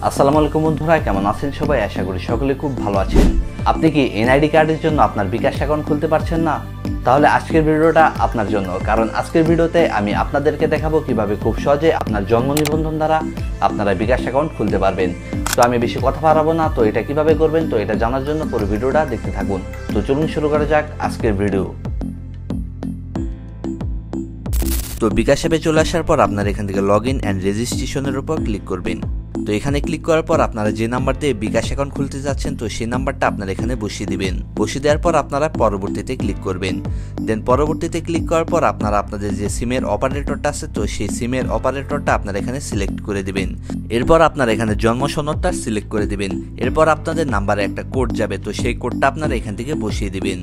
আসসালামু আলাইকুম বন্ধুরা, কেমন আছেন সবাই? আশা করি সকলে খুব ভালো আছেন। আপনি কি এনআইডি কার্ডের জন্য আপনার বিকাশ অ্যাকাউন্ট খুলতে পারছেন না? তাহলে আজকের ভিডিওটা আপনার জন্য, কারণ আজকের ভিডিওতে আমি আপনাদেরকে দেখাবো কিভাবে খুব সহজে আপনার জন্ম নিবন্ধন দ্বারা আপনারা বিকাশ অ্যাকাউন্ট খুলতে পারবেন। তো আমি বেশি কথা বাড়াবো না, তো এটা কিভাবে করবেন তো এটা জানার জন্য পুরো ভিডিওটা দেখতে থাকুন। তো চলুন শুরু করা যাক আজকের ভিডিও। তো বিকাশ অ্যাপে চলে আসার পর আপনারা এখান থেকে লগ ইন অ্যান্ড রেজিস্ট্রেশনের উপর ক্লিক করবেন। তো এখানে ক্লিক করার পর আপনারা যে নাম্বার দিয়ে বিকাশ অ্যাকাউন্ট খুলতে যাচ্ছেন তো সেই নাম্বারটা আপনারা এখানে বসিয়ে দিবেন। বসিয়ে দেওয়ার পর আপনারা পরবর্তীতে ক্লিক করবেন। দেন পরবর্তীতে ক্লিক করার পর আপনারা আপনাদের যে সিমের অপারেটরটা আছে তো সেই সিমের অপারেটরটা আপনারা এখানে সিলেক্ট করে দিবেন। এরপর আপনারা এখানে জন্ম সনদটা সিলেক্ট করে দিবেন। এরপর আপনাদের নাম্বারে একটা কোড যাবে, তো সেই কোডটা আপনারা এখান থেকে বসিয়ে দিবেন।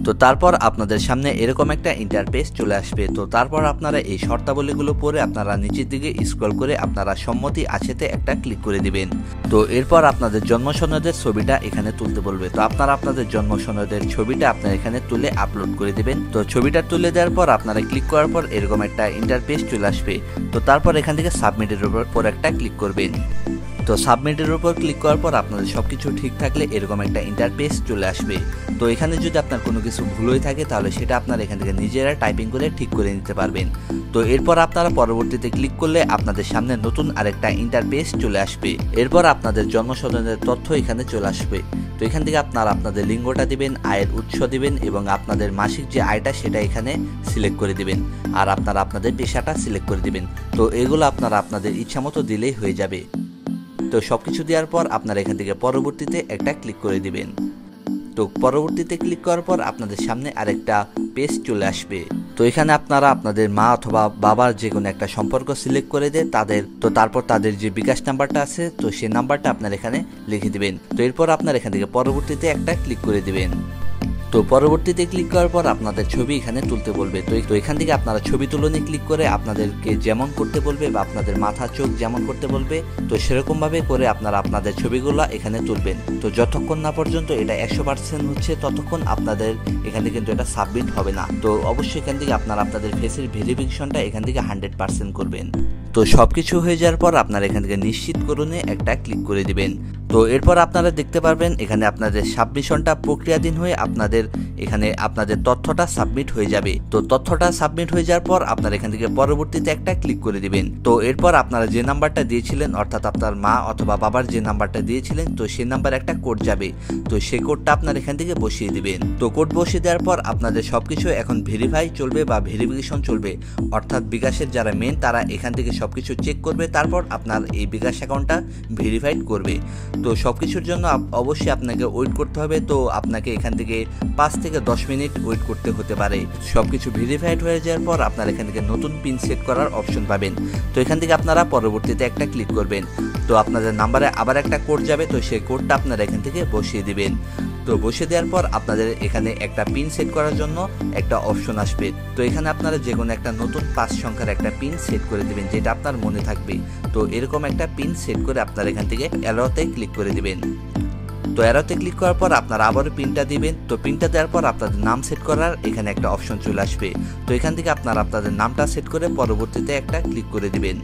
তো তারপর আপনাদের সামনে এরকম একটা ইন্টারফেস চলে আসবে। তো তারপর আপনারা এই শর্তাবলীগুলো পড়ে আপনারা নিচের দিকে স্ক্রল করে আপনারা সম্মতি আছেতে একটা ক্লিক করে দিবেন। তো এরপর আপনাদের জন্ম সনদের ছবিটা এখানে তুলতে বলবে। তো আপনারা আপনাদের জন্ম সনদের ছবিটা আপনারা এখানে তুলে আপলোড করে দিবেন। তো ছবিটা তুলে দেওয়ার পর আপনারা ক্লিক করার পর এরকম একটা ইন্টারফেস চলে আসবে। তো তারপর এখান থেকে সাবমিটের উপর একটা ক্লিক করবেন। তো সাবমিটের উপর ক্লিক করার পর আপনাদের সবকিছু ঠিক থাকলে এরকম একটা ইন্টারফেস চলে আসবে। তো এখানে যদি আপনার কোনো কিছু ভুল হয়ে থাকে তাহলে সেটা আপনারা এখান থেকে নিজেরা টাইপিং করে ঠিক করে নিতে পারবেন। তো এরপর আপনারা পরবর্তীতে ক্লিক করলে আপনাদের সামনে নতুন আরেকটা ইন্টারফেস চলে আসবে। এরপর আপনাদের জন্ম সনদের তথ্য এখানে চলে আসবে। তো এখান থেকে আপনারা আপনাদের লিঙ্গটা দিবেন, আয়ের উৎস দিবেন এবং আপনাদের মাসিক যে আয়টা সেটা এখানে সিলেক্ট করে দিবেন। আর আপনারা আপনাদের পেশাটা সিলেক্ট করে দিবেন। তো এগুলো আপনারা আপনাদের ইচ্ছামতো দিলেই হয়ে যাবে। তো সবকিছু দেওয়ার পর আপনারা এখান থেকে পরবর্তীতে একটা ক্লিক করে দিবেন। তো পরবর্তীতে ক্লিক করার পর আপনাদের সামনে আরেকটা পেজ চলে আসবে। তো এখানে আপনারা আপনাদের মা অথবা বাবার যে কোনো একটা সম্পর্ক সিলেক্ট করে দিয়ে তারপর তাদের যে বিকাশ নাম্বারটা আছে তো সেই নাম্বারটা আপনারা এখানে লিখে দিবেন। তো এরপর আপনারা এখান থেকে পরবর্তীতে একটা ক্লিক করে দিবেন। তো পরবর্তীতে ক্লিক করার পর আপনাদের ছবি এখানে তুলতে বলবে। তো এখান থেকে আপনারা ছবি তুলনে ক্লিক করে আপনাদেরকে যেমন করতে বলবে বা আপনাদের মাথা চোখ যেমন করতে বলবে তো সেরকম ভাবে করে আপনারা আপনাদের ছবিগুলো এখানে তুলবেন। তো যতক্ষণ না পর্যন্ত এটা 100% হচ্ছে ততক্ষণ আপনাদের এখান থেকে কিন্তু এটা সাবমিট হবে না। তো অবশ্যই এখান থেকে আপনারা আপনাদের ফেসের ভেরিফিকেশনটা এখান থেকে 100% করবেন। তো সবকিছু হয়ে যাওয়ার পর আপনারা এখান থেকে নিশ্চিত করুনে একটা ক্লিক করে দিবেন। তো এরপর আপনারা দেখতে পারবেন এখানে আপনাদের সাবমিশনটা প্রক্রিয়াধীন হয়ে আপনাদের তথ্যটা সাবমিট হয়ে যাবে। তো তথ্যটা সাবমিট হয়ে যাওয়ার পর আপনারা এখান থেকে পরবর্তীতে একটা ক্লিক করে দিবেন। তো এরপর আপনারা যে নাম্বারটা দিয়েছিলেন অর্থাৎ আপনার মা অথবা বাবার যে নাম্বারটা দিয়েছিলেন তো সেই নাম্বারে একটা কোড যাবে। তো সেই কোডটা আপনারা এখান থেকে বসিয়ে দিবেন। তো কোড বসিয়ে দেওয়ার পর আপনাদের সবকিছু এখন ভেরিফাই চলবে বা ভেরিফিকেশন চলবে, অর্থাৎ বিকাশের যারা মেন তারা এখান থেকে সবকিছু চেক করবে, তারপর আপনার এই বিকাশ অ্যাকাউন্টটা ভেরিফাইড করবে। তো সবকিছুর জন্য অবশ্যই আপনাকে ওয়েট করতে হবে। তো আপনাকে এখান থেকে 5 থেকে 10 মিনিট ওয়েট করতে হতে পারে। সবকিছু ভেরিফাইড হয়ে যাওয়ার পর আপনারা এখান থেকে নতুন পিন সেট করার অপশন পাবেন। তো এখান থেকে আপনারা পরবর্তীতে একটা ক্লিক করবেন। তো আপনাদের নাম্বারে আবার একটা কোড যাবে, তো সেই কোডটা আপনারা এখান থেকে বসিয়ে দিবেন। তো বসিয়ে দেওয়ার পর আপনাদের এখানে একটা পিন সেট করার জন্য একটা অপশন আসবে। তো এখানে আপনারা যে কোনো একটা নতুন 5 সংখ্যার একটা পিন সেট করে দিবেন যেটা আপনার মনে থাকবে। তো এরকম একটা পিন সেট করে আপনারা এখান থেকে অ্যারোতে ক্লিক করে দিবেন। তো অ্যারোতে ক্লিক করার পর আপনারা আবারও পিনটা দিবেন। তো পিনটা দেওয়ার পর আপনাদের নাম সেট করার এখানে একটা অপশন চলে আসবে। তো এখান থেকে আপনারা আপনাদের নামটা সেট করে পরবর্তীতে একটা ক্লিক করে দিবেন।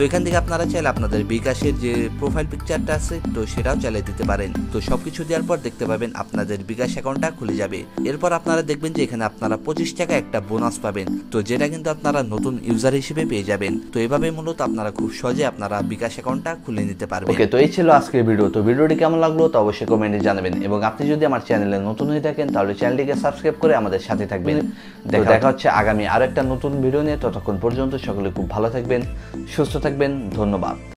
তো এখান থেকে আপনারা চাইলে আপনাদের বিকাশের যে প্রোফাইল পিকচারটা আছে তো সেটাও চালিয়ে দিতে পারেন। তো সবকিছু দেওয়ার পর দেখতে পাবেন আপনাদের বিকাশ অ্যাকাউন্টটা খুলে যাবে। এরপর আপনারা দেখবেন যে এখানে আপনারা 25 টাকা একটা বোনাস পাবেন, তো যেটা কিন্তু আপনারা নতুন ইউজার হিসেবে পেয়ে যাবেন। তো এভাবে মূলত আপনারা খুব সহজে আপনারা বিকাশ অ্যাকাউন্টটা খুলে নিতে পারবেন। ওকে, তো এই ছিল আজকের ভিডিও। তো ভিডিওটি কেমন লাগলো তো অবশ্যই কমেন্টে জানাবেন এবং আপনি যদি আমার চ্যানেলে নতুন হয়ে থাকেন তাহলে চ্যানেলটিকে সাবস্ক্রাইব করে আমাদের সাথে থাকবেন। দেখা হচ্ছে আগামী আরেকটা নতুন ভিডিও নিয়ে। ততক্ষণ পর্যন্ত সকলে খুব ভালো থাকবেন, সুস্থ থাকবেন। ধন্যবাদ।